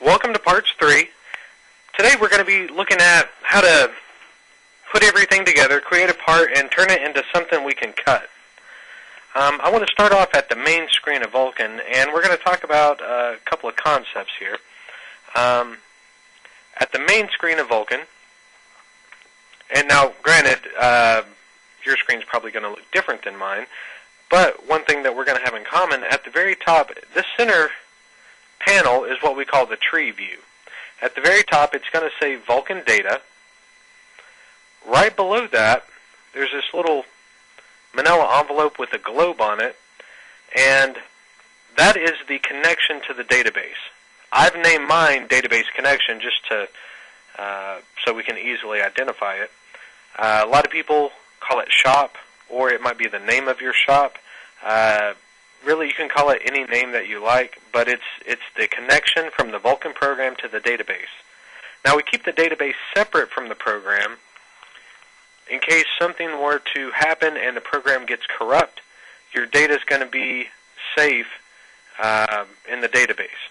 Welcome to Parts 3. Today we're going to be looking at how to put everything together, create a part, and turn it into something we can cut. I want to start off at the main screen of Vulkan, and we're going to talk about a couple of concepts here. At the main screen of Vulkan, and now granted, your screen's probably going to look different than mine, but one thing that we're going to have in common, at the very top, this center panel is what we call the tree view. At the very top, it's going to say Vulkan Data. Right below that, there's this little manila envelope with a globe on it, and that is the connection to the database. I've named mine Database Connection just to so we can easily identify it. A lot of people call it Shop, or it might be the name of your shop. Really, you can call it any name that you like, but it's the connection from the Vulkan program to the database. Now, we keep the database separate from the program in case something were to happen and the program gets corrupt. Your data is going to be safe in the database.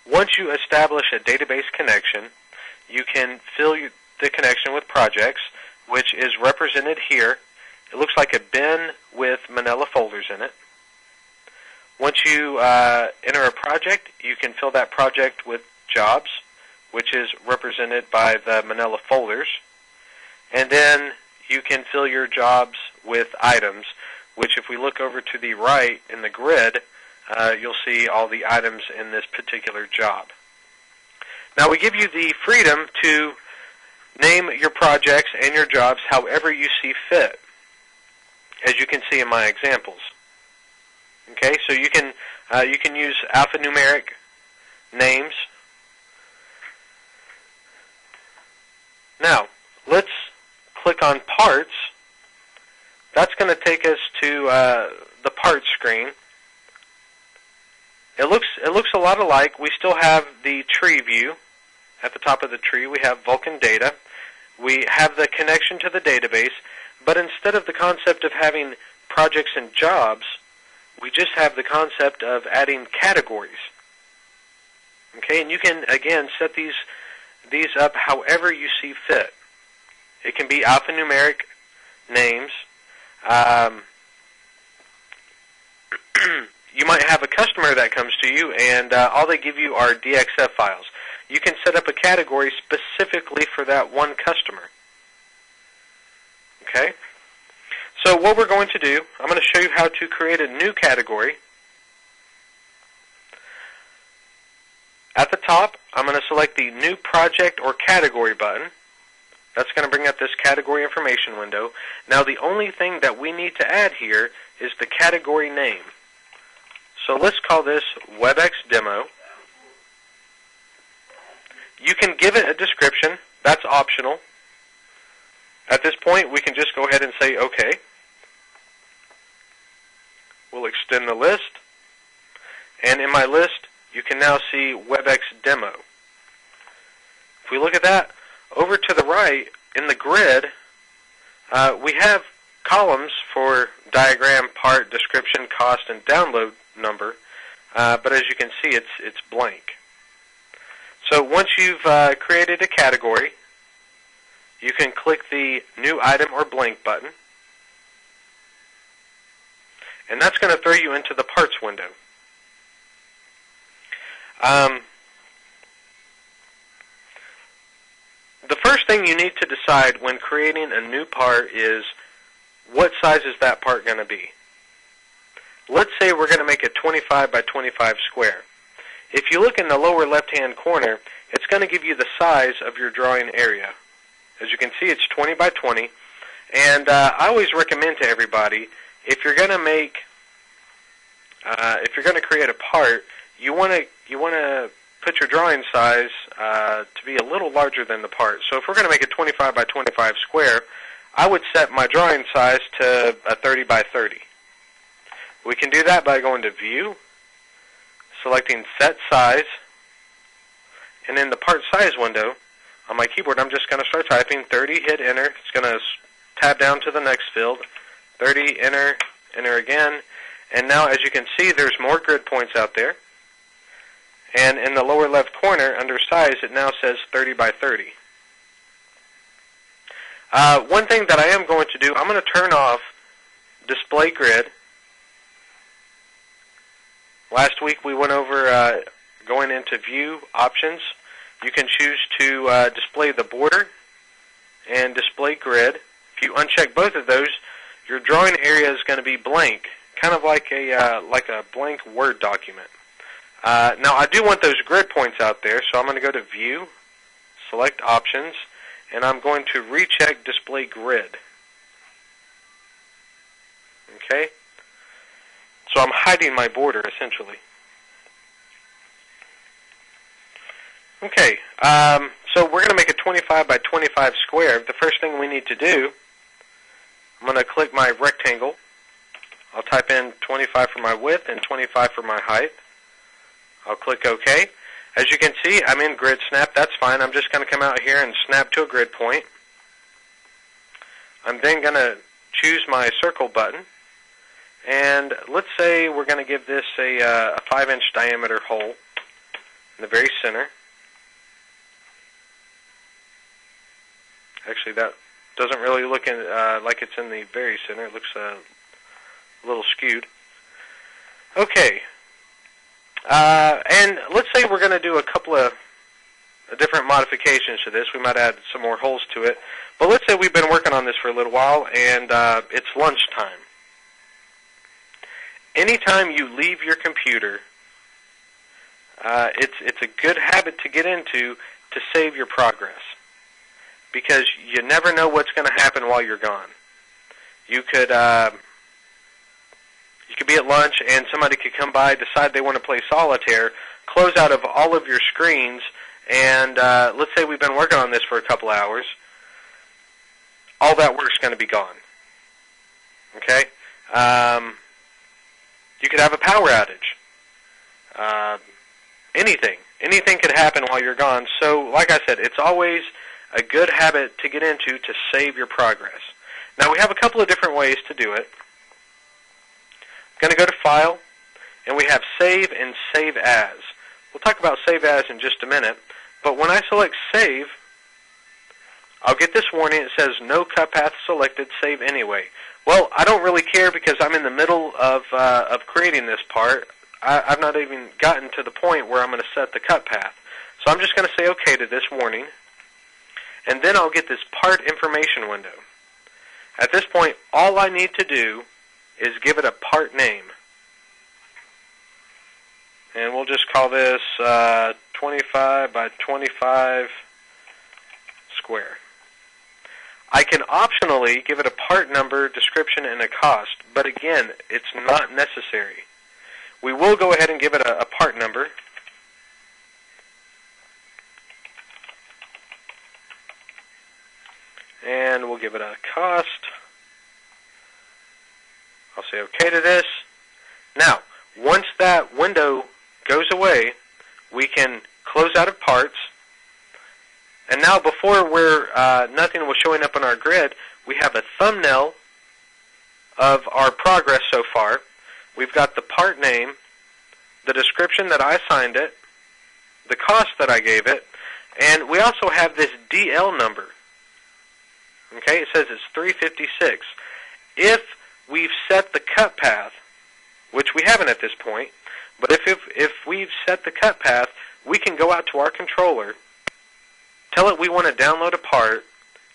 Once you establish a database connection, you can fill the connection with projects, which is represented here. It looks like a bin with manila folders in it. Once you enter a project, you can fill that project with jobs, which is represented by the manila folders. And then you can fill your jobs with items, which if we look over to the right in the grid, you'll see all the items in this particular job. Now, we give you the freedom to name your projects and your jobs however you see fit, as you can see in my examples. Okay, so you can use alphanumeric names. Now, let's click on Parts. That's going to take us to the Parts screen. It looks a lot alike. We still have the tree view. At the top of the tree, we have Vulkan Data. We have the connection to the database, but instead of the concept of having projects and jobs, we just have the concept of adding categories. Okay, and you can, again, set these up however you see fit. It can be alphanumeric names. You might have a customer that comes to you, and all they give you are DXF files. You can set up a category specifically for that one customer. Okay? So what we're going to do, I'm going to show you how to create a new category. At the top, I'm going to select the New Project or Category button. That's going to bring up this category information window. Now, the only thing that we need to add here is the category name. So let's call this WebEx Demo. You can give it a description. That's optional. At this point, we can just go ahead and say OK. We'll extend the list. And in my list, you can now see WebEx Demo. If we look at that, over to the right, in the grid, we have columns for diagram, part, description, cost, and download number. But as you can see, it's blank. So once you've created a category, you can click the New Item or Blank button. And that's going to throw you into the Parts window. The first thing you need to decide when creating a new part is what size is that part going to be. Let's say we're going to make a 25 by 25 square. If you look in the lower left-hand corner, it's going to give you the size of your drawing area. As you can see, it's 20 by 20. And I always recommend to everybody, if you're going to create a part, you want to put your drawing size to be a little larger than the part. So if we're going to make a 25 by 25 square, I would set my drawing size to a 30 by 30. We can do that by going to View, selecting Set Size, and in the Part Size window, on my keyboard, I'm just going to start typing 30, hit Enter. It's going to tab down to the next field, 30, Enter, Enter again, and now as you can see, there's more grid points out there. And in the lower left corner, under size, it now says 30 by 30. One thing that I am going to do, I'm going to turn off display grid. Last week we went over going into view options. You can choose to display the border and display grid. If you uncheck both of those, your drawing area is going to be blank, kind of like a blank Word document. Now I do want those grid points out there, so I'm going to go to View, select Options, and I'm going to recheck Display Grid. Okay? So I'm hiding my border, essentially. Okay, so we're going to make a 25 by 25 square. The first thing we need to do, I'm going to click my rectangle. I'll type in 25 for my width and 25 for my height. I'll click OK. As you can see, I'm in grid snap. That's fine. I'm just going to come out here and snap to a grid point. I'm then going to choose my circle button. And let's say we're going to give this a 5-inch diameter hole in the very center. Actually, that doesn't really look like it's in the very center. It looks a little skewed. Okay. And let's say we're going to do a couple of different modifications to this. We might add some more holes to it. But let's say we've been working on this for a little while, and it's lunchtime. Anytime you leave your computer, it's a good habit to get into to save your progress, because you never know what's going to happen while you're gone. You could be at lunch and somebody could come by, decide they want to play solitaire, close out of all of your screens, and let's say we've been working on this for a couple hours. All that work's going to be gone. Okay? You could have a power outage. Anything could happen while you're gone. So, like I said, it's always a good habit to get into to save your progress. Now, we have a couple of different ways to do it. I'm going to go to File, and we have Save and Save As. We'll talk about Save As in just a minute, but when I select Save, I'll get this warning. It says, no cut path selected, save anyway. Well, I don't really care because I'm in the middle of creating this part. I've not even gotten to the point where I'm going to set the cut path. So I'm just going to say OK to this warning, and then I'll get this part information window. At this point, all I need to do is give it a part name. And we'll just call this 25 by 25 square. I can optionally give it a part number, description, and a cost, but again, it's not necessary. We will go ahead and give it a part number. And we'll give it a cost. I'll say OK to this. Now, once that window goes away, we can close out of parts. And now, before nothing was showing up on our grid, we have a thumbnail of our progress so far. We've got the part name, the description that I assigned it, the cost that I gave it, and we also have this DL number. Okay, it says it's 356. If we've set the cut path, which we haven't at this point, but if we've set the cut path, we can go out to our controller, tell it we want to download a part.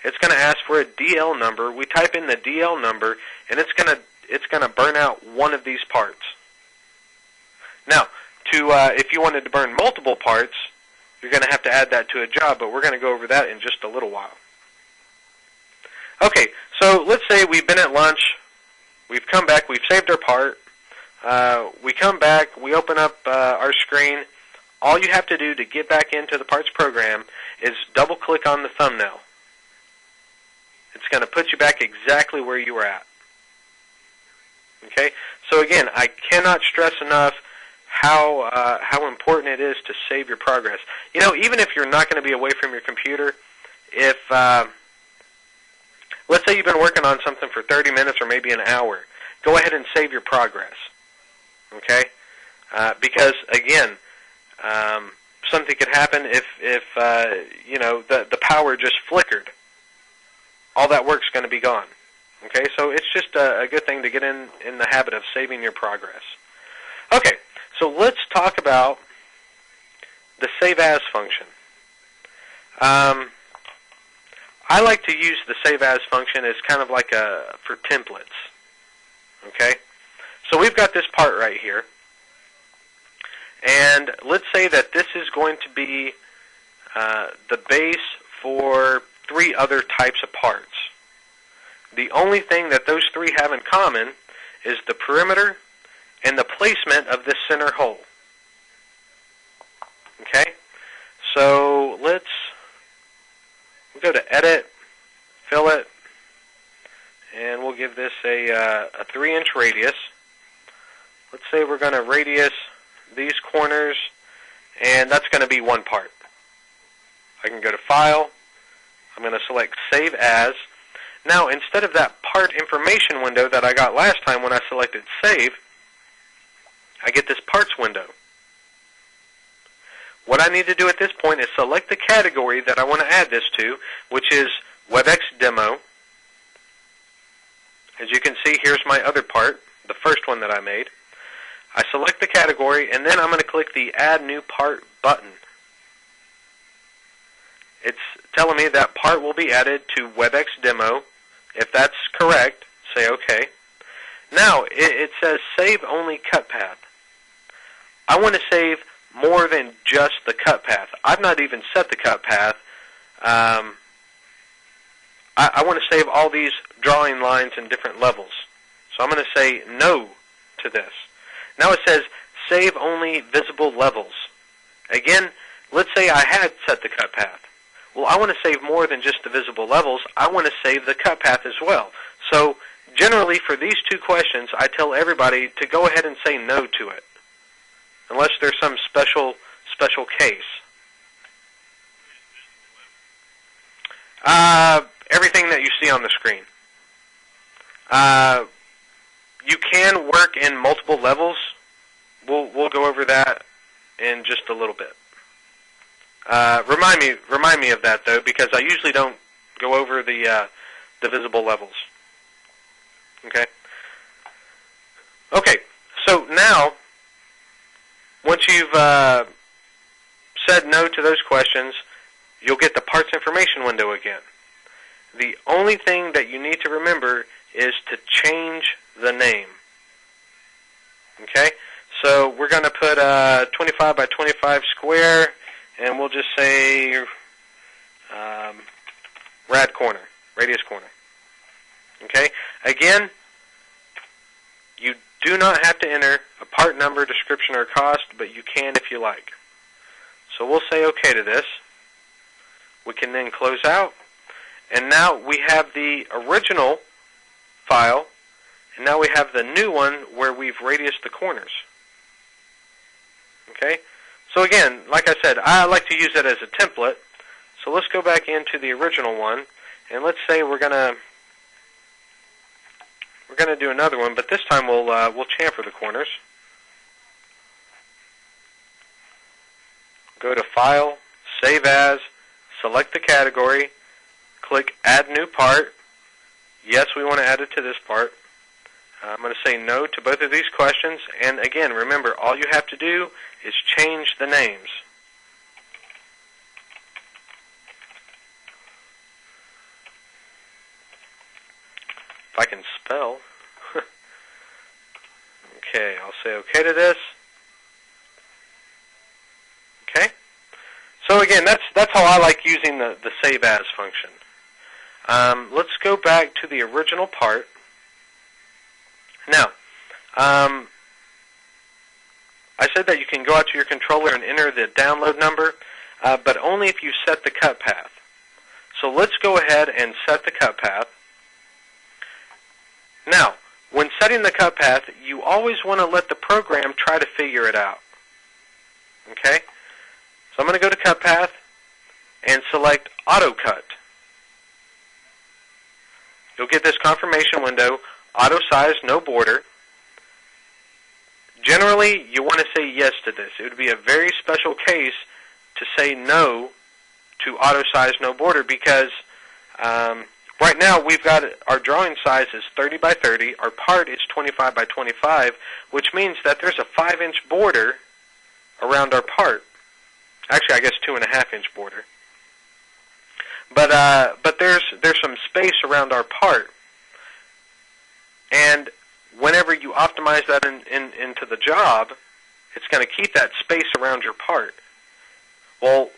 It's going to ask for a DL number. We type in the DL number, and it's going to burn out one of these parts. Now, if you wanted to burn multiple parts, you're going to have to add that to a job, but we're going to go over that in just a little while. Okay, so let's say we've been at lunch, we've come back, we've saved our part, we come back, we open up our screen. All you have to do to get back into the parts program is double-click on the thumbnail. It's going to put you back exactly where you were at. Okay, so again, I cannot stress enough how important it is to save your progress. You know, even if you're not going to be away from your computer, if let's say you've been working on something for 30 minutes or maybe an hour, go ahead and save your progress. Okay, because again, Something could happen if the power just flickered. All that work's going to be gone. Okay, so it's just a good thing to get in the habit of saving your progress. Okay, so let's talk about the save as function. I like to use the save as function as kind of like for templates. Okay, so we've got this part right here, and let's say that this is going to be the base for 3 other types of parts. The only thing that those 3 have in common is the perimeter and the placement of this center hole. Okay, so we'll go to Edit, Fill It, and we'll give this a 3-inch radius. Let's say we're going to radius these corners, and that's going to be 1 part. I can go to File. I'm going to select Save As. Now, instead of that part information window that I got last time when I selected Save, I get this Parts window. What I need to do at this point is select the category that I want to add this to, which is WebEx Demo. As you can see, here's my other part, the first one that I made. I select the category, and then I'm going to click the Add New Part button. It's telling me that part will be added to WebEx Demo. If that's correct, say OK. Now, it says Save Only Cut Path. I want to save more than just the cut path. I've not even set the cut path. I want to save all these drawing lines in different levels. So I'm going to say no to this. Now it says Save Only Visible Levels. Again, let's say I had set the cut path. Well, I want to save more than just the visible levels. I want to save the cut path as well. So generally for these 2 questions, I tell everybody to go ahead and say no to it, unless there's some special case. Everything that you see on the screen. You can work in multiple levels. We'll go over that in just a little bit. Remind me of that though, because I usually don't go over the visible levels. Okay. Okay. So now, once you've said no to those questions, you'll get the parts information window again. The only thing that you need to remember is to change the name. Okay? So we're going to put 25 by 25 square, and we'll just say rad corner, radius corner. Okay? Again, you do not have to enter a part number, description, or cost, but you can if you like. So we'll say OK to this. We can then close out. And now we have the original file, and now we have the new one where we've radiused the corners. Okay? So again, like I said, I like to use it as a template. So let's go back into the original one, and let's say we're gonna do another one, but this time we'll chamfer the corners. Go to File, Save As, select the category, click Add New Part. Yes, we want to add it to this part. I'm going to say no to both of these questions, and again, remember, all you have to do is change the names. If I can spell. Okay, I'll say OK to this. Okay. So again, that's how I like using the Save As function. Let's go back to the original part. Now, I said that you can go out to your controller and enter the download number, but only if you set the cut path. So let's go ahead and set the cut path. Now, when setting the cut path, you always want to let the program try to figure it out. Okay? So I'm going to go to cut path and select Auto Cut. You'll get this confirmation window, auto size, no border. Generally, you want to say yes to this. It would be a very special case to say no to auto size no border because right now we've got our drawing size is 30 by 30. Our part is 25 by 25, which means that there's a 5-inch border around our part. Actually, I guess 2.5-inch border. But there's some space around our part, and whenever you optimize that into the job, it's going to keep that space around your part. Well,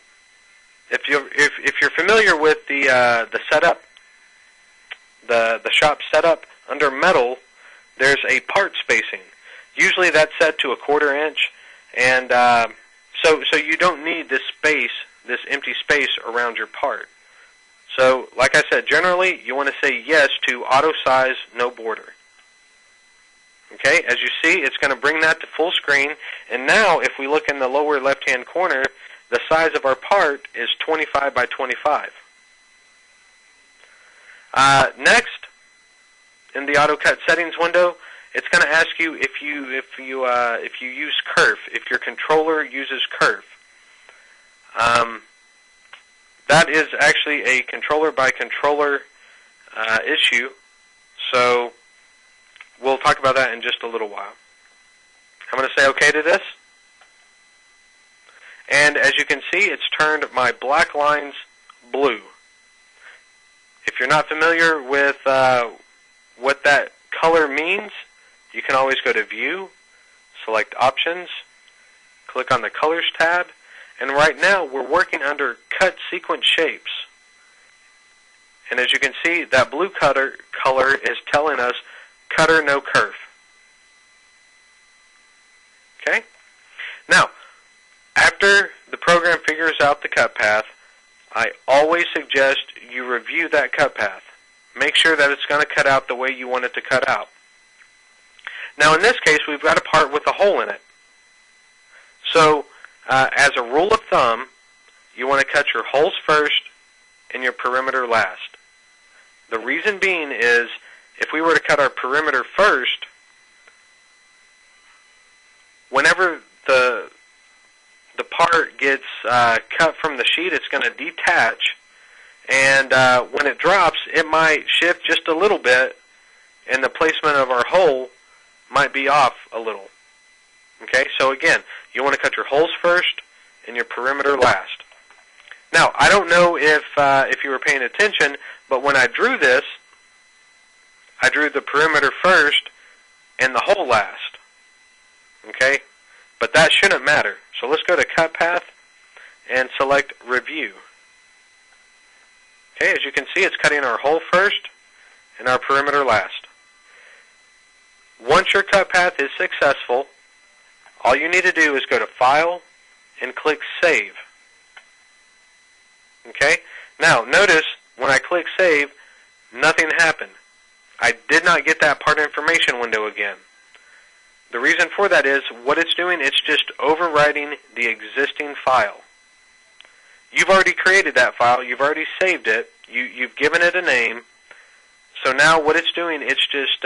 if you're familiar with the setup, the shop setup under metal, there's a part spacing. Usually that's set to 1/4 inch, and so you don't need this space, this empty space around your part. So, like I said, generally you want to say yes to auto size no border. Okay, as you see, it's going to bring that to full screen, and now if we look in the lower left-hand corner, the size of our part is 25 by 25. Next, in the AutoCut settings window, it's going to ask you if you use kerf, if your controller uses kerf. That is actually a controller by controller issue, so we'll talk about that in just a little while. I'm going to say OK to this. And as you can see, it's turned my black lines blue. If you're not familiar with what that color means, you can always go to View, select Options, click on the Colors tab, and right now we're working under Cut Sequence Shapes. And as you can see, that blue color is telling us Cutter No Kerf. Okay? Now, after the program figures out the cut path, I always suggest you review that cut path. Make sure that it's going to cut out the way you want it to cut out. Now in this case, we've got a part with a hole in it. So, as a rule of thumb, you want to cut your holes first and your perimeter last. The reason being is, if we were to cut our perimeter first, whenever the part gets cut from the sheet, it's going to detach, and when it drops, it might shift just a little bit, and the placement of our hole might be off a little. Okay, so again, you want to cut your holes first and your perimeter last. Now, I don't know if you were paying attention, but when I drew this, I drew the perimeter first and the hole last. Okay, but that shouldn't matter. So let's go to Cut Path and select Review. Okay, as you can see, it's cutting our hole first and our perimeter last. Once your cut path is successful, all you need to do is go to File and click Save. Okay? Now, notice when I click Save, nothing happened. I did not get that part information window again. The reason for that is, what it's doing, it's just overwriting the existing file. You've already created that file, you've already saved it, you've given it a name, so now what it's doing, it's just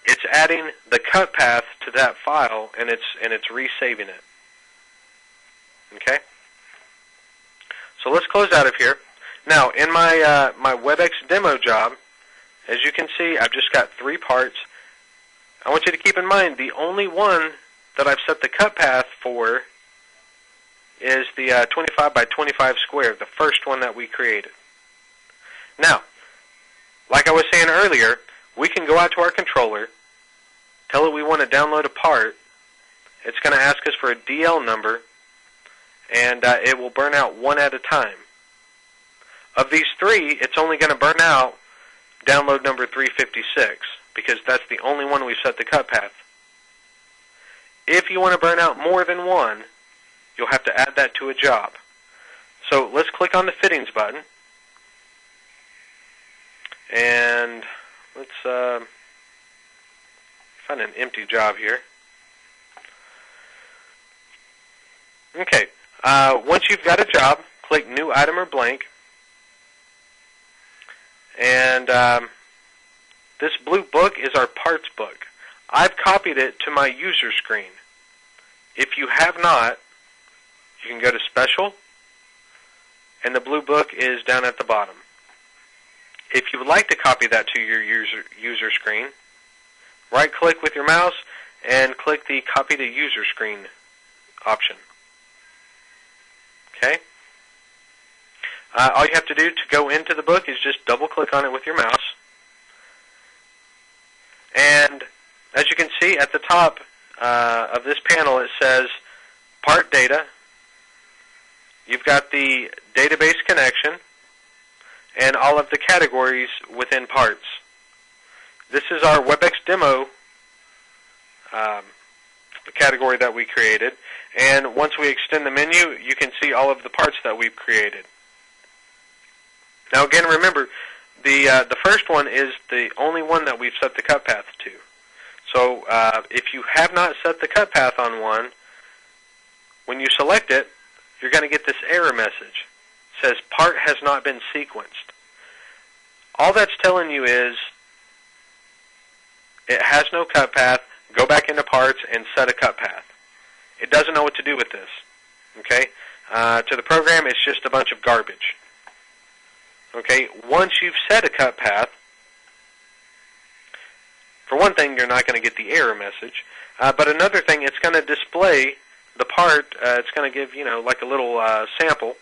it's adding the cut path to that file, and it's resaving it. Okay? So let's close out of here. Now, in my my WebEx demo job, as you can see, I've just got 3 parts. I want you to keep in mind, the only one that I've set the cut path for is the 25 by 25 square, the first one that we created. Now, like I was saying earlier, we can go out to our controller, tell it we want to download a part. It's going to ask us for a DL number, and it will burn out one at a time. Of these 3, it's only going to burn out download number 356, because that's the only one we've set the cut path. If you want to burn out more than one, you'll have to add that to a job. So let's click on the Fittings button, and let's find an empty job here. Okay, once you've got a job, click New Item or Blank, and this blue book is our parts book. I've copied it to my user screen. If you have not, you can go to Special, and the blue book is down at the bottom. If you would like to copy that to your user screen, right-click with your mouse and click the Copy to User Screen option. Okay? All you have to do to go into the book is just double-click on it with your mouse. And as you can see at the top of this panel, it says Part Data. You've got the database connection and all of the categories within Parts. This is our WebEx demo category that we created. And once we extend the menu, you can see all of the parts that we've created. Now again, remember, the first one is the only one that we've set the cut path to. So if you have not set the cut path on one, when you select it, you're going to get this error message. It says, part has not been sequenced. All that's telling you is it has no cut path. Go back into Parts and set a cut path. It doesn't know what to do with this. Okay? To the program, it's just a bunch of garbage. Okay? Once you've set a cut path, for one thing, you're not going to get the error message. But another thing, it's going to display the part. It's going to give, like a little sample.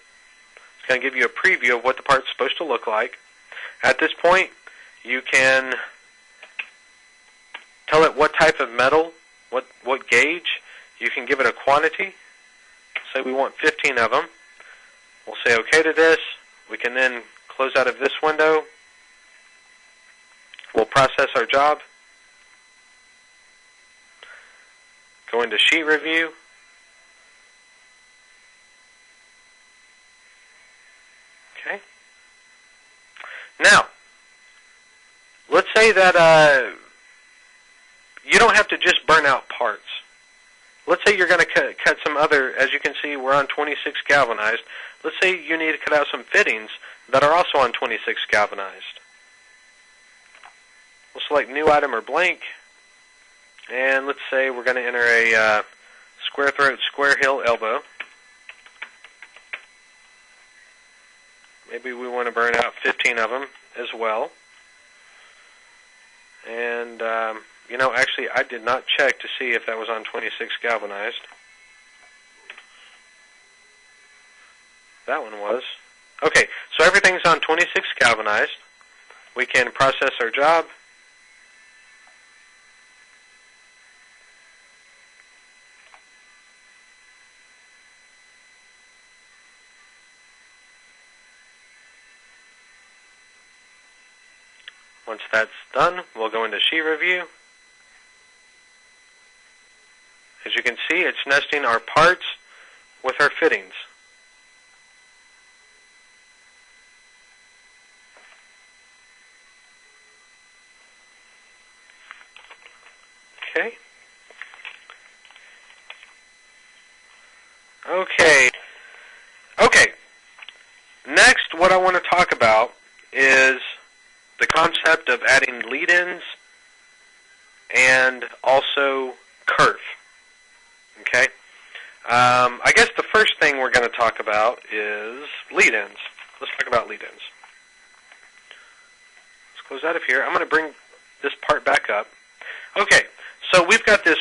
It's going to give you a preview of what the part's supposed to look like. At this point, you can tell it what type of metal, what gauge. You can give it a quantity. Say we want 15 of them. We'll say OK to this. We can then close out of this window. We'll process our job. Go into Sheet Review. Okay. Now, let's say that you don't have to just burn out parts. Let's say you're going to cut some other, as you can see, we're on 26 galvanized. Let's say you need to cut out some fittings that are also on 26 galvanized. We'll select New Item or Blank. And let's say we're going to enter a square throat, square heel elbow. Maybe we want to burn out 15 of them as well. And, actually I did not check to see if that was on 26 galvanized. That one was. Okay, so everything's on 26 galvanized. We can process our job. Once that's done, we'll go into Sheet Review. As you can see, it's nesting our parts with our fittings. Okay. Okay. Next, what I want to talk about is the concept of adding lead-ins and also kerf. Okay? I guess the first thing we're going to talk about is lead-ins. Let's talk about lead-ins. Let's close out of here. I'm going to bring this part back up. Okay, so we've got this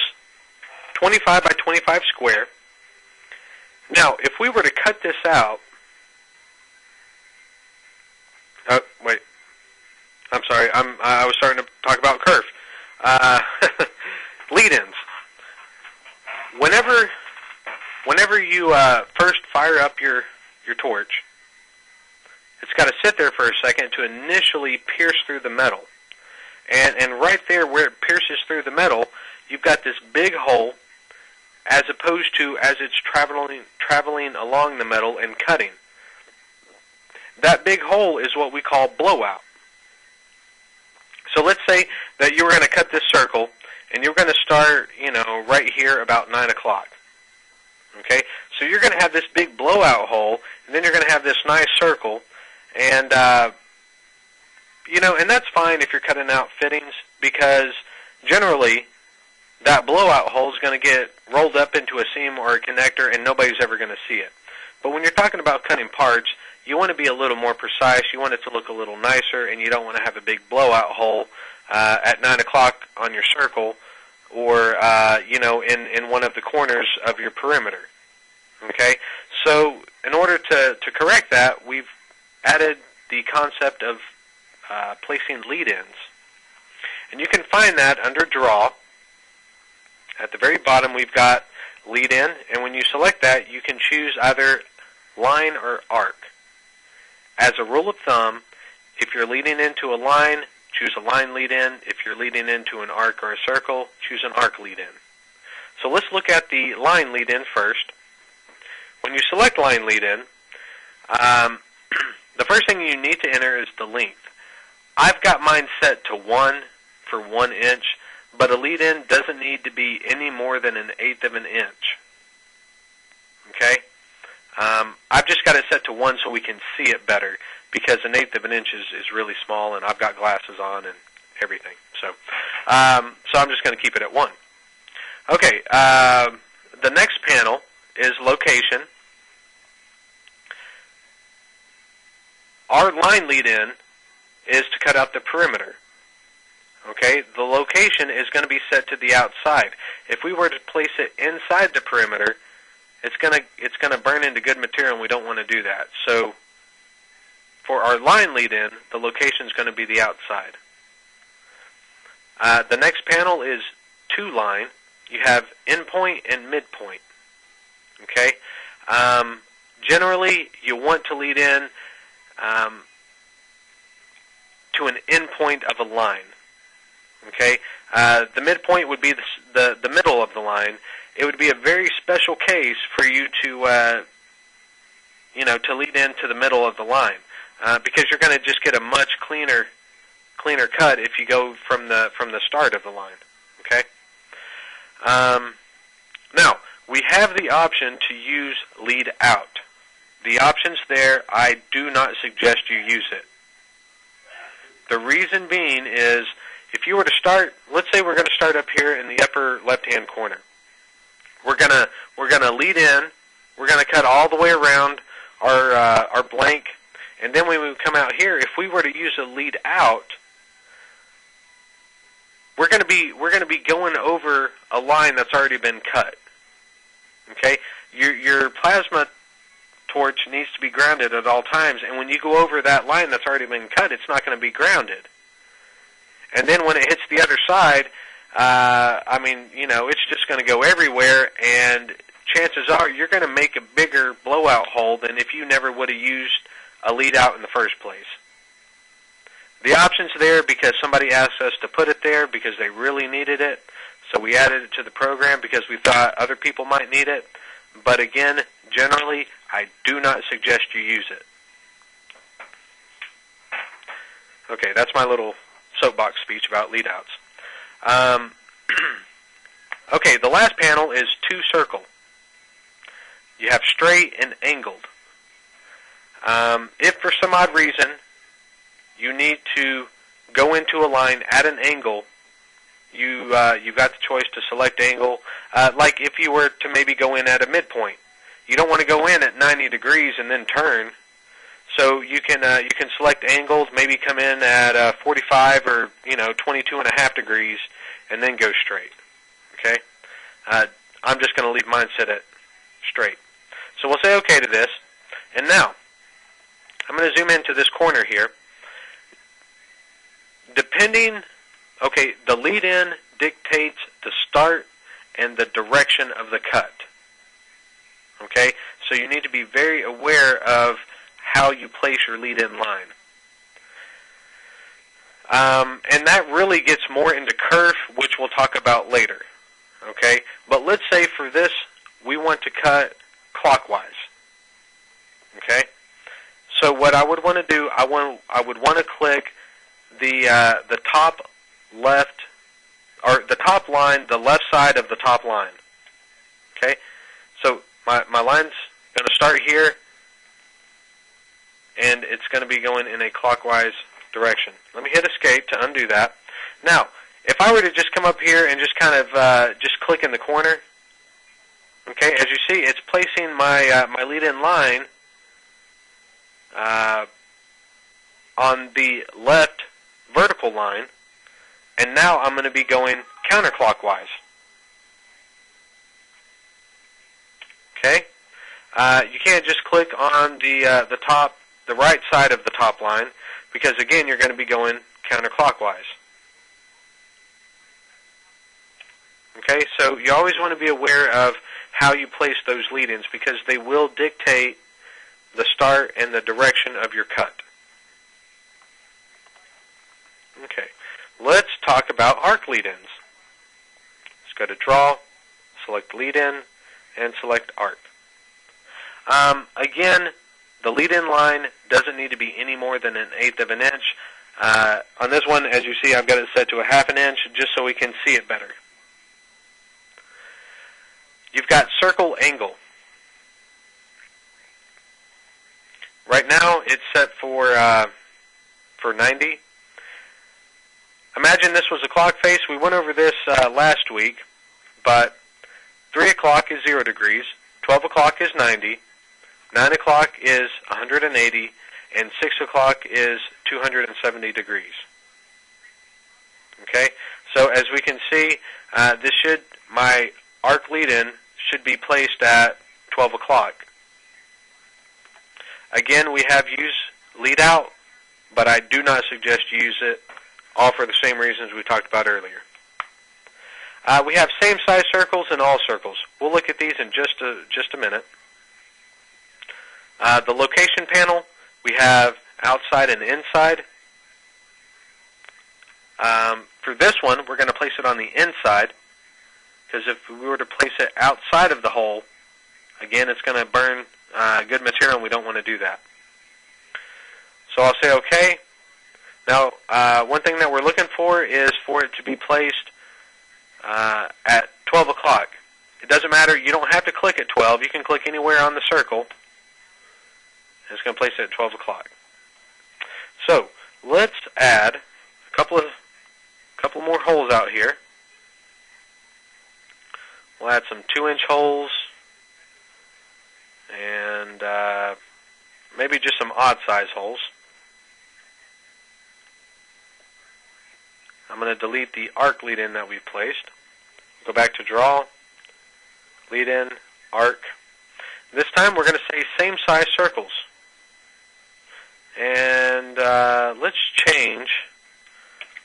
25 by 25 square. Now, if we were to cut this out, wait, I'm sorry, I was starting to talk about kerf. Lead-ins. Whenever you first fire up your torch, it's got to sit there for a second to initially pierce through the metal. And right there where it pierces through the metal, you've got this big hole, as opposed to as it's traveling along the metal and cutting. That big hole is what we call blowout. So let's say that you were going to cut this circle, and you're going to start, right here about 9 o'clock. Okay? So you're going to have this big blowout hole, and then you're going to have this nice circle, and, and that's fine if you're cutting out fittings, because generally, that blowout hole is going to get rolled up into a seam or a connector, and nobody's ever going to see it. But when you're talking about cutting parts, you want to be a little more precise. You want it to look a little nicer, and you don't want to have a big blowout hole at 9 o'clock on your circle, or in one of the corners of your perimeter. Okay, so in order to correct that, we've added the concept of placing lead-ins, and you can find that under Draw. At the very bottom, we've got lead-in, and when you select that, you can choose either line or arc. As a rule of thumb, if you're leading into a line, choose a line lead-in. If you're leading into an arc or a circle, choose an arc lead-in. So let's look at the line lead-in first. When you select line lead-in, the first thing you need to enter is the length. I've got mine set to 1 for 1 inch, but a lead-in doesn't need to be any more than 1/8 of an inch. Okay? I've just got it set to 1 so we can see it better, because 1/8 of an inch is really small, and I've got glasses on and everything. So I'm just going to keep it at 1. Okay, the next panel is location. Our line lead-in is to cut out the perimeter. Okay, the location is going to be set to the outside. If we were to place it inside the perimeter, it's going to burn into good material, and we don't want to do that. So for our line lead-in, the location is going to be the outside. The next panel is to line. You have endpoint and midpoint. Okay, generally you want to lead in to an endpoint of a line. Okay, the midpoint would be the middle of the line. It would be a very special case for you to lead into the middle of the line, because you're going to just get a much cleaner cut if you go from the start of the line. Okay. Now we have the option to use lead out. The option's there. I do not suggest you use it. The reason being is, if you were to start, let's say we're going to start up here in the upper left-hand corner. We're gonna lead in. We're gonna cut all the way around our blank, and then when we come out here, if we were to use a lead out, we're gonna be going over a line that's already been cut. Okay, your plasma torch needs to be grounded at all times, and when you go over that line that's already been cut, it's not going to be grounded. And then when it hits the other side, it's just going to go everywhere, and chances are you're going to make a bigger blowout hole than if you never would have used a lead out in the first place. The option's there because somebody asked us to put it there because they really needed it, so we added it to the program because we thought other people might need it. But again, generally, I do not suggest you use it. Okay, that's my little soapbox speech about lead outs. Okay, the last panel is to circle. You have straight and angled. If for some odd reason you need to go into a line at an angle, you've got the choice to select angle. Like if you were to maybe go in at a midpoint, you don't want to go in at 90 degrees and then turn. So you can select angles, maybe come in at 45 or 22.5 degrees, and then go straight. Okay, I'm just going to leave mine set at straight. So we'll say OK to this, and now I'm going to zoom into this corner here. The lead-in dictates the start and the direction of the cut. Okay, so you need to be very aware of how you place your lead-in line. And that really gets more into kerf, which we'll talk about later. Okay, but let's say for this we want to cut clockwise. Okay, so what I would want to do, I would want to click the top left, or the top line, the left side of the top line. Okay, so my line's going to start here, and it's going to be going in a clockwise direction. Let me hit escape to undo that. Now, if I were to just come up here and just kind of just click in the corner, okay, as you see, it's placing my my lead-in line on the left vertical line, and now I'm going to be going counterclockwise. Okay, you can't just click on the top, the right side of the top line, because again, you're going to be going counterclockwise. Okay, so you always want to be aware of how you place those lead-ins, because they will dictate the start and the direction of your cut. Okay, let's talk about arc lead-ins. Let's go to Draw, select Lead-In, and select Arc. Again, the lead-in line doesn't need to be any more than 1/8 of an inch. On this one, as you see, I've got it set to 1/2 inch just so we can see it better. You've got circle angle. Right now, it's set for 90. Imagine this was a clock face. We went over this last week, but 3 o'clock is 0 degrees, 12 o'clock is 90, 9 o'clock is 180, and 6 o'clock is 270 degrees. Okay, so as we can see, my arc lead-in should be placed at 12 o'clock. Again, we have used lead out, but I do not suggest you use it, all for the same reasons we talked about earlier. We have same size circles and all circles. We'll look at these in just a minute. The location panel, we have outside and inside. For this one, we're going to place it on the inside, because if we were to place it outside of the hole, again, it's going to burn good material, and we don't want to do that. So I'll say OK. Now, one thing that we're looking for is for it to be placed at 12 o'clock. It doesn't matter. You don't have to click at 12. You can click anywhere on the circle. It's going to place it at 12 o'clock. So let's add a couple more holes out here. We'll add some 2-inch holes and maybe just some odd size holes. I'm going to delete the arc lead-in that we've placed. Go back to Draw, Lead-In, Arc. This time we're going to say same size circles. And let's change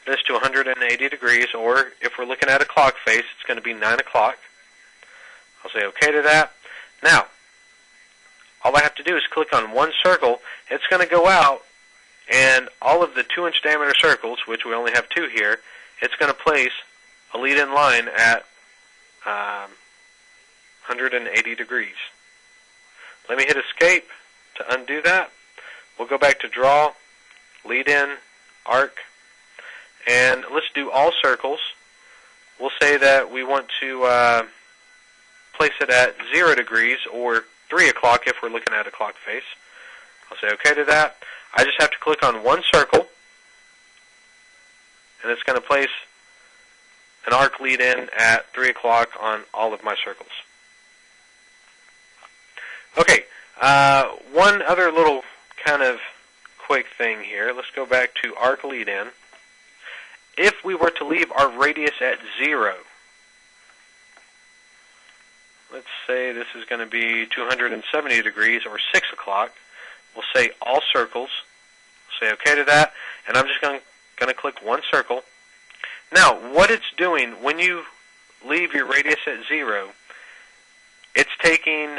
this to 180 degrees, or if we're looking at a clock face, it's going to be 9 o'clock. I'll say OK to that. Now, all I have to do is click on one circle. It's going to go out, and all of the 2-inch diameter circles, which we only have 2 here, it's going to place a lead-in line at 180 degrees. Let me hit Escape to undo that. We'll go back to Draw, Lead-In, Arc, and let's do all circles. We'll say that we want to place it at 0 degrees, or 3 o'clock if we're looking at a clock face. I'll say OK to that. I just have to click on one circle, and it's going to place an arc lead-in at 3 o'clock on all of my circles. Okay, one other little kind of quick thing here. Let's go back to arc lead-in. If we were to leave our radius at 0, let's say this is going to be 270 degrees, or 6 o'clock. We'll say all circles. Say OK to that, and I'm just going to click one circle. Now, what it's doing when you leave your radius at 0, it's taking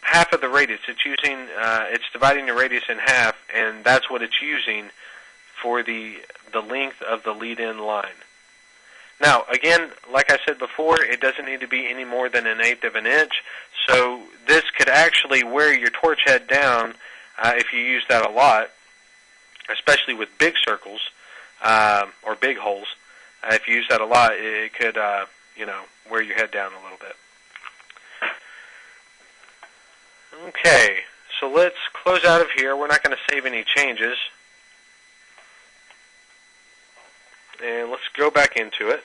half of the radius. It's dividing the radius in half, and that's what it's using for the length of the lead-in line. Now, again, like I said before, it doesn't need to be any more than 1/8 of an inch, so this could actually wear your torch head down if you use that a lot, especially with big circles or big holes. If you use that a lot, it could wear your head down a little bit. Okay, so let's close out of here. We're not going to save any changes. and let's go back into it.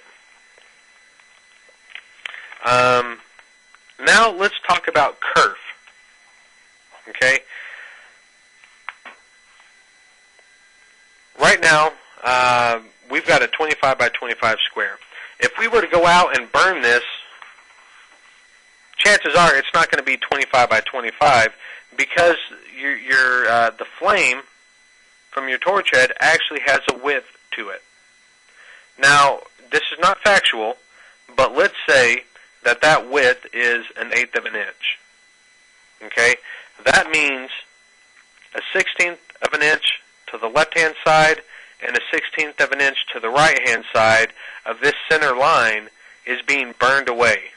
Now let's talk about kerf. Okay? Right now, we've got a 25 by 25 square. If we were to go out and burn this, chances are it's not going to be 25 by 25 because the flame from your torch head actually has a width to it. Now, this is not factual, but let's say that that width is 1/8 of an inch. Okay? That means a 1/16 of an inch to the left-hand side and a 1/16 of an inch to the right-hand side of this center line is being burned away.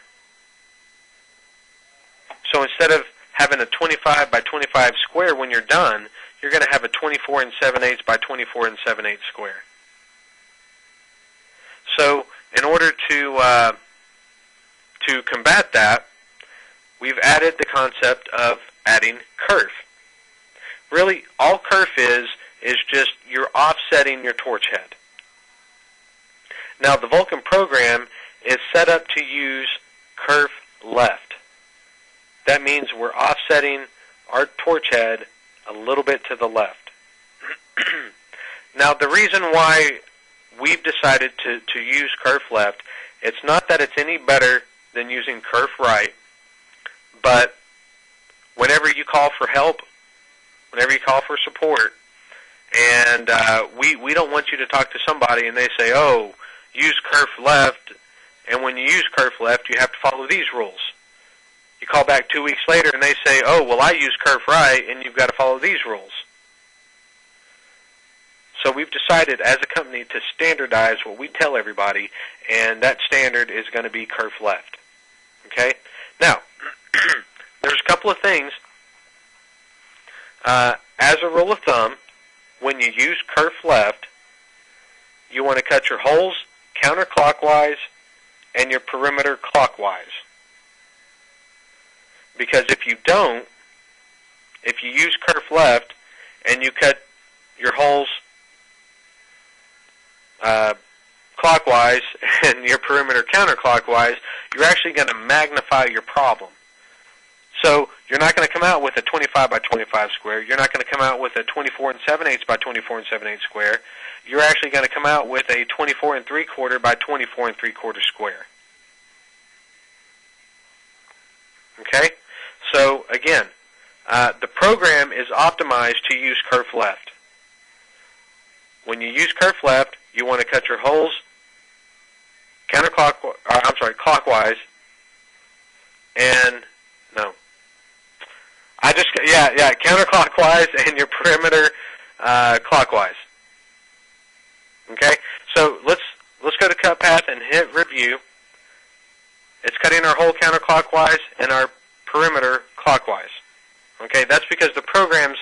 So instead of having a 25 by 25 square when you're done, you're going to have a 24 7/8 by 24 7/8 square. So in order to combat that, we've added the concept of adding kerf. Really, all kerf is just you're offsetting your torch head. Now, the Vulcan program is set up to use kerf left. That means we're offsetting our torch head a little bit to the left. Now, the reason why we've decided to use kerf left, it's not that it's any better than using kerf right, but whenever you call for help, whenever you call for support, and we don't want you to talk to somebody and they say, oh, use kerf left, and when you use kerf left, you have to follow these rules. You call back 2 weeks later and they say, oh, well, I use kerf right, and you've got to follow these rules. So we've decided as a company to standardize what we tell everybody, and that standard is going to be kerf left. Okay? Now, there's a couple of things. As a rule of thumb, when you use kerf left, you want to cut your holes counterclockwise and your perimeter clockwise. Because if you don't, if you use kerf left and you cut your holes clockwise and your perimeter counterclockwise, you're actually going to magnify your problem. So you're not going to come out with a 25 by 25 square. You're not going to come out with a 24 7/8 by 24 7/8 square. You're actually going to come out with a 24 3/4 by 24 3/4 square. Okay? So again, the program is optimized to use kerf left. When you use kerf left, you want to cut your holes clockwise, and counterclockwise and your perimeter clockwise. Okay, so let's go to cut path and hit review. It's cutting our hole counterclockwise and our perimeter clockwise. Okay, that's because the program's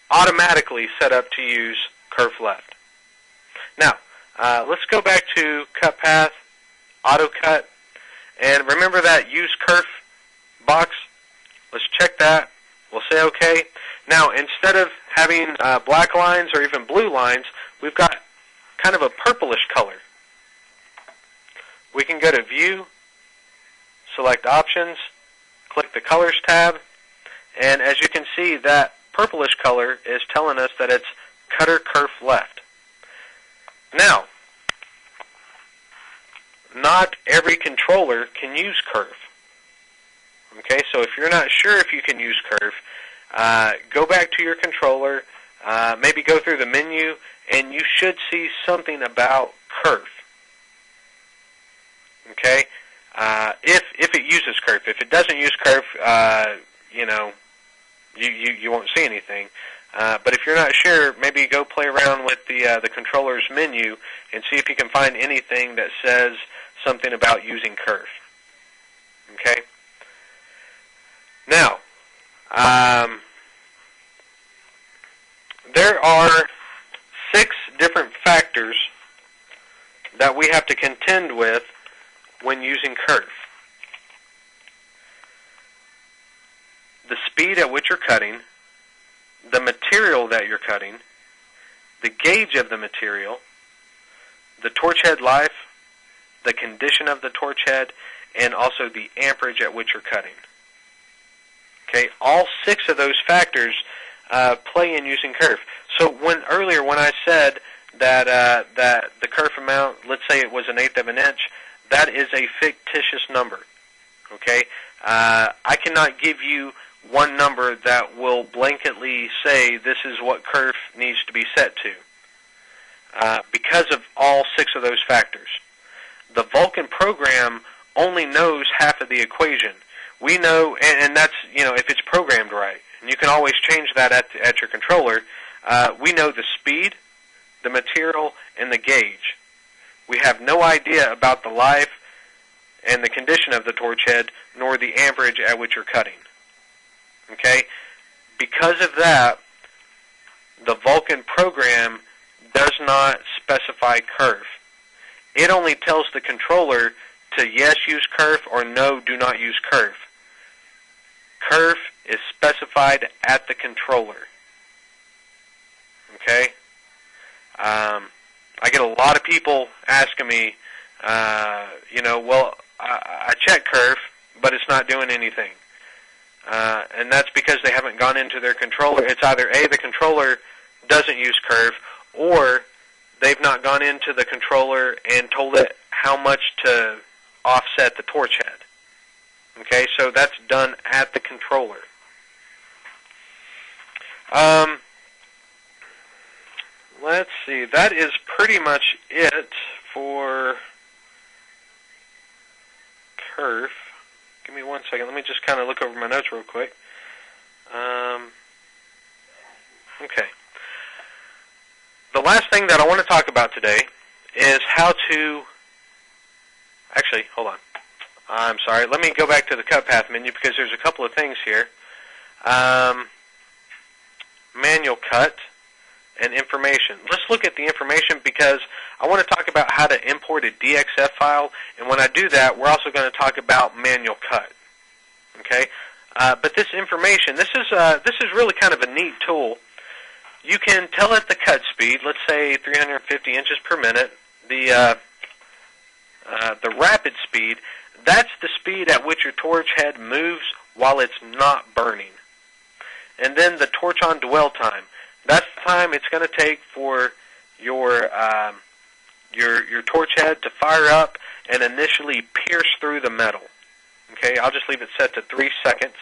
automatically set up to use kerf left. Now, let's go back to cut path, auto cut, and remember that use kerf box. Let's check that. We'll say OK. Now, instead of having black lines or even blue lines, we've got kind of a purplish color. We can go to View, select Options, click the Colors tab, and as you can see, that purplish color is telling us that it's cutter kerf left. Now, not every controller can use kerf. Okay, so if you're not sure if you can use kerf, go back to your controller, maybe go through the menu, and you should see something about kerf. Okay, if it uses kerf. If it doesn't use kerf, you won't see anything. But if you're not sure, maybe go play around with the controller's menu and see if you can find anything that says something about using kerf. Okay. Now, there are 6 different factors that we have to contend with when using kerf. The speed at which you're cutting, the material that you're cutting, the gauge of the material, the torch head life, the condition of the torch head, and also the amperage at which you're cutting. Okay, all 6 of those factors play in using kerf. So earlier when I said that the kerf amount, let's say it was 1/8 of an inch, that is a fictitious number. Okay, I cannot give you one number that will blanketly say this is what kerf needs to be set to, because of all 6 of those factors. The Vulcan program only knows half of the equation. We know, and that's, if it's programmed right, and you can always change that at your controller. We know the speed, the material, and the gauge. We have no idea about the life and the condition of the torch head, nor the amperage at which you're cutting. Okay? Because of that, the Vulcan program does not specify kerf. It only tells the controller to yes, use kerf, or no, do not use kerf. Kerf is specified at the controller. Okay? I get a lot of people asking me, well, I check kerf, but it's not doing anything. And that's because they haven't gone into their controller. It's either A, the controller doesn't use kerf, or they've not gone into the controller and told it how much to offset the torch head. Okay, so that's done at the controller. Let's see, that is pretty much it for kerf. Give me one second. Let me just kind of look over my notes real quick. Okay. The last thing that I want to talk about today is how to... Actually, hold on. I'm sorry. Let me go back to the cut path menu because there's a couple of things here. Manual cut and information. Let's look at the information because I want to talk about how to import a DXF file, and when I do that, we're also going to talk about manual cut. Okay, but this information, this is really kind of a neat tool. You can tell it the cut speed, let's say 350 inches per minute. The rapid speed, that's the speed at which your torch head moves while it's not burning. And then the torch on dwell time. That's the time it's going to take for your torch head to fire up and initially pierce through the metal. Okay, I'll just leave it set to 3 seconds.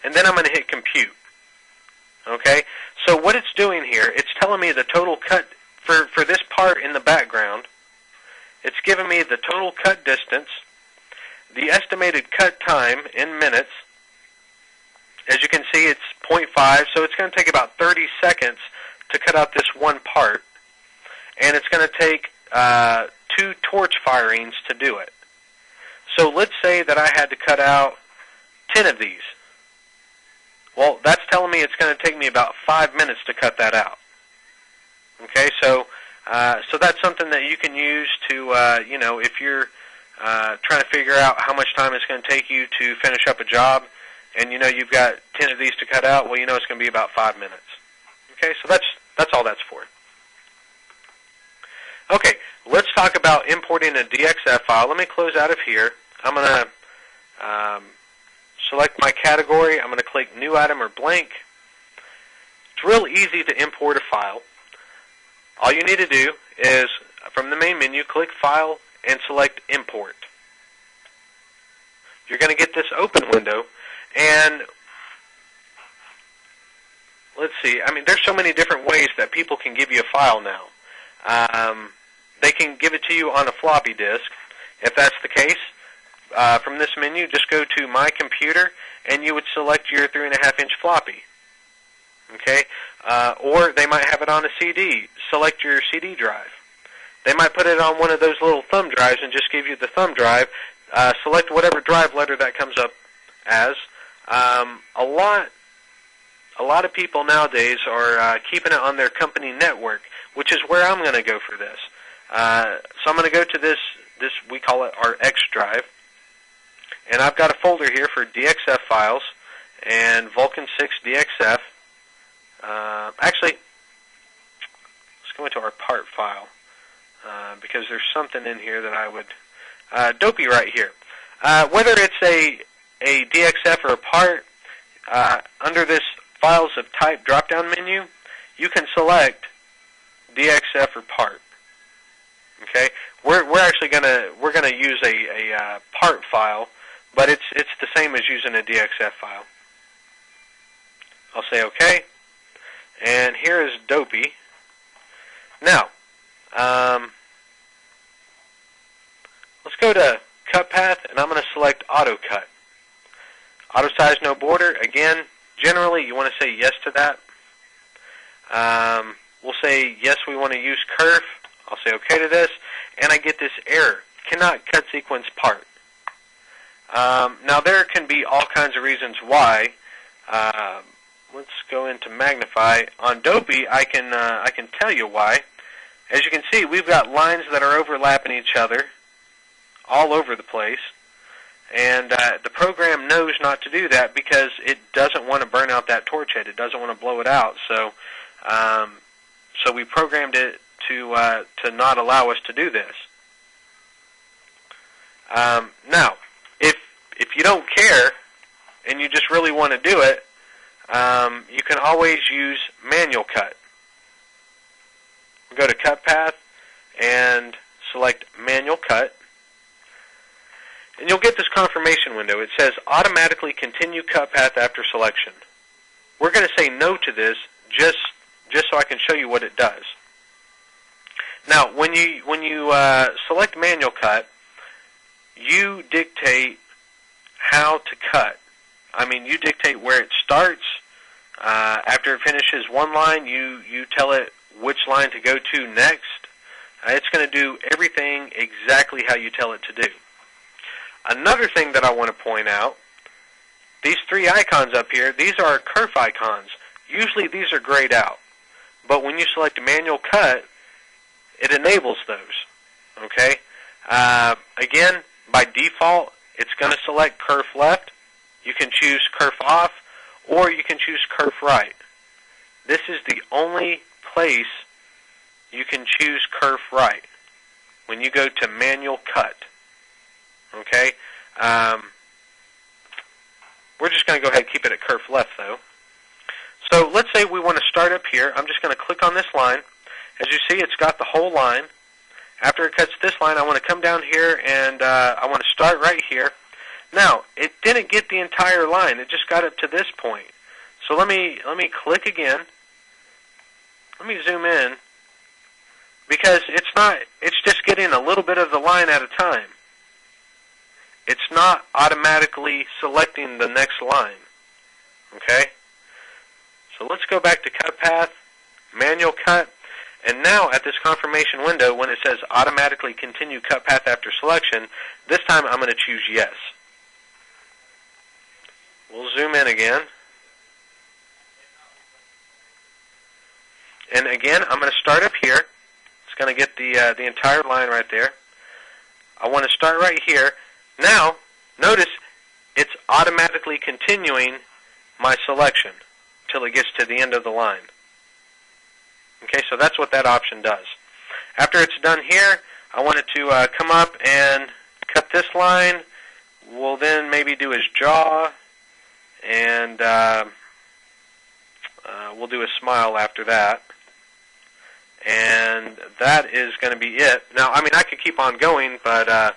And then I'm going to hit compute. Okay, so what it's doing here, it's telling me the total cut for this part in the background. It's giving me the total cut distance, the estimated cut time in minutes. As you can see, it's 0.5, so it's going to take about 30 seconds to cut out this one part. And it's going to take 2 torch firings to do it. So let's say that I had to cut out 10 of these. Well, that's telling me it's going to take me about 5 minutes to cut that out. Okay, so that's something that you can use to, if you're trying to figure out how much time it's going to take you to finish up a job, and you've got 10 of these to cut out, well, it's going to be about 5 minutes. Okay, so that's all that's for. Okay, let's talk about importing a DXF file. Let me close out of here. I'm going to select my category. I'm going to click New Item or Blank. It's real easy to import a file. All you need to do is, from the main menu, click File and select Import. You're going to get this open window, and let's see. There's so many different ways that people can give you a file now. They can give it to you on a floppy disk. If that's the case, from this menu, just go to My Computer, and you would select your 3.5-inch floppy. Okay? Or they might have it on a CD. Select your CD drive. They might put it on one of those little thumb drives and just give you the thumb drive. Select whatever drive letter that comes up as. A lot of people nowadays are keeping it on their company network, which is where I'm going to go for this. So I'm going to go to this, we call it our X drive. And I've got a folder here for DXF files and Vulcan 6 DXF. Actually, let's go into our part file. because there's something in here that I would Dopey right here. Whether it's a DXF or a part, under this Files of Type drop-down menu, you can select DXF or part. Okay, we're actually gonna use a part file, but it's the same as using a DXF file. I'll say OK, and here is Dopey. Now, let's go to Cut Path, and I'm going to select Auto Cut. Auto Size No Border. Again, generally you want to say yes to that. We'll say yes, we want to use Kerf. I'll say OK to this, and I get this error: cannot cut sequence part. Now there can be all kinds of reasons why. Let's go into Magnify. On Dopey, I can tell you why. As you can see, we've got lines that are overlapping each other all over the place, and the program knows not to do that because it doesn't want to burn out that torch head. It doesn't want to blow it out. So, so we programmed it to not allow us to do this. Now, if you don't care and you just really want to do it, you can always use manual cut. Go to Cut Path and select Manual Cut, and you'll get this confirmation window. It says automatically continue cut path after selection. We're going to say no to this just so I can show you what it does. Now, when you select Manual Cut, you dictate how to cut. I mean, you dictate where it starts. After it finishes one line, you tell it which line to go to next. It's going to do everything exactly how you tell it to do. Another thing that I want to point out, these three icons up here, these are Kerf icons. Usually these are grayed out. But when you select Manual Cut, it enables those. Okay? Again, by default, it's going to select Kerf left. You can choose Kerf off, or you can choose Kerf right. This is the only place you can choose Kerf right, when you go to Manual Cut. Okay? We're just going to go ahead and keep it at Kerf left, though. So let's say we want to start up here. I'm just going to click on this line. As you see, it's got the whole line. After it cuts this line, I want to come down here, and I want to start right here. Now, it didn't get the entire line. It just got up to this point. So let me click again. Let me zoom in, because it's just getting a little bit of the line at a time. It's not automatically selecting the next line. Okay? So let's go back to Cut Path, Manual Cut, and now at this confirmation window, when it says automatically continue cut path after selection, this time I'm going to choose yes. We'll zoom in again. And again, I'm going to start up here. It's going to get the entire line right there. I want to start right here. Now, notice it's automatically continuing my selection until it gets to the end of the line. Okay, so that's what that option does. After it's done here, I want it to come up and cut this line. We'll then maybe do his jaw, and we'll do a smile after that. And that is going to be it. Now, I mean, I could keep on going, but I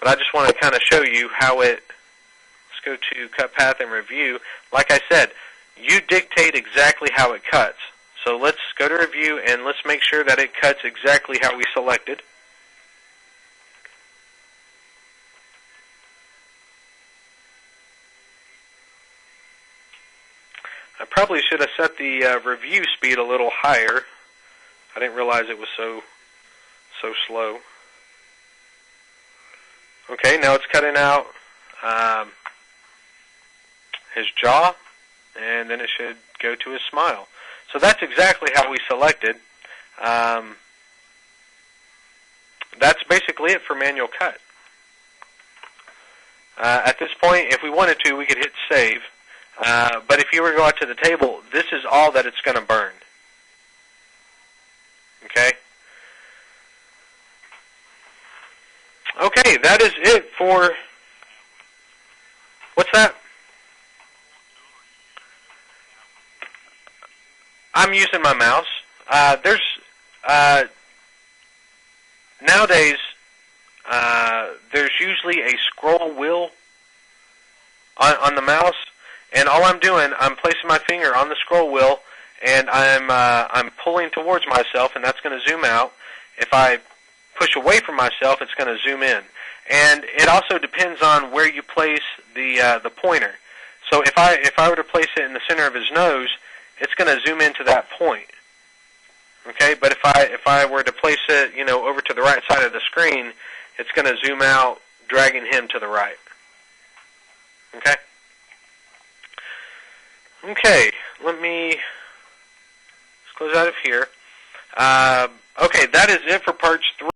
just want to kind of show you how it. Let's go to Cut Path and Review. Like I said, you dictate exactly how it cuts. So let's go to Review, and let's make sure that it cuts exactly how we selected. I probably should have set the review speed a little higher. I didn't realize it was so slow. Okay, now it's cutting out his jaw, and then it should go to his smile. So that's exactly how we selected. That's basically it for Manual Cut. At this point, if we wanted to, we could hit Save. But if you were to go out to the table, this is all that it's going to burn. Okay? Okay, that is it for... What's that? I'm using my mouse. Nowadays, there's usually a scroll wheel on the mouse, and all I'm doing, I'm placing my finger on the scroll wheel, and I'm pulling towards myself, and that's going to zoom out. If I push away from myself, it's going to zoom in. And it also depends on where you place the pointer. So if I were to place it in the center of his nose, it's going to zoom into that point. Okay, but if I were to place it, over to the right side of the screen, it's going to zoom out, dragging him to the right. Okay. Okay, let's close out of here. Okay, that is it for Parts 3.